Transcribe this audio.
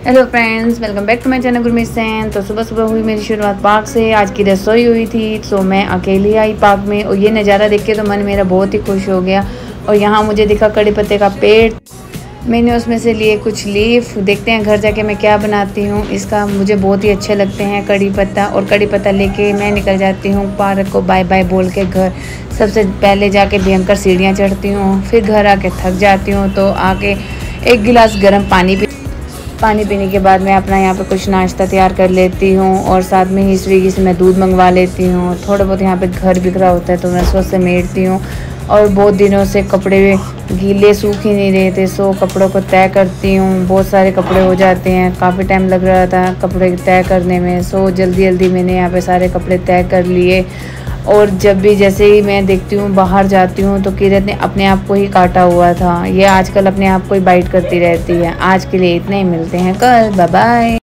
Hello friends, welcome back to my channel Gurmeet Sen. तो सुबह सुबह हुई मेरी शुरुआत पार्क से। आज की रसोई हुई थी तो मैं अकेली आई पार्क में और ये नज़ारा देख के तो मन मेरा बहुत ही खुश हो गया। और यहाँ मुझे दिखा कड़ी पत्ते का पेड़। मैंने उसमें से लिए कुछ लीफ। देखते हैं घर जाके मैं क्या बनाती हूँ। इसका मुझे बहुत ही अच्छे लगते हैं कड़ी पत्ता। और कड़ी पत्ता लेके मैं निकल जाती हूँ पार्क को बाय बाय बोल के घर। सबसे पहले जाके भयंकर सीढ़ियाँ चढ़ती हूँ, फिर घर आके थक जाती हूँ तो आके एक गिलास गर्म पानी पीने के बाद मैं अपना यहाँ पे कुछ नाश्ता तैयार कर लेती हूँ। और साथ में ही स्विगी से मैं दूध मंगवा लेती हूँ। थोड़ा बहुत यहाँ पे घर बिखरा होता है तो मैं उसको समेटती हूँ। और बहुत दिनों से कपड़े गीले सूख ही नहीं रहे थे, सो कपड़ों को तय करती हूँ। बहुत सारे कपड़े हो जाते हैं, काफ़ी टाइम लग रहा था कपड़े तय करने में। सो जल्दी जल्दी मैंने यहाँ पे सारे कपड़े तय कर लिए। और जब भी जैसे ही मैं देखती हूँ बाहर जाती हूँ तो किरत ने अपने आप को ही काटा हुआ था। ये आजकल अपने आप को ही बाइट करती रहती है। आज के लिए इतने ही, मिलते हैं कल, बाय बाय।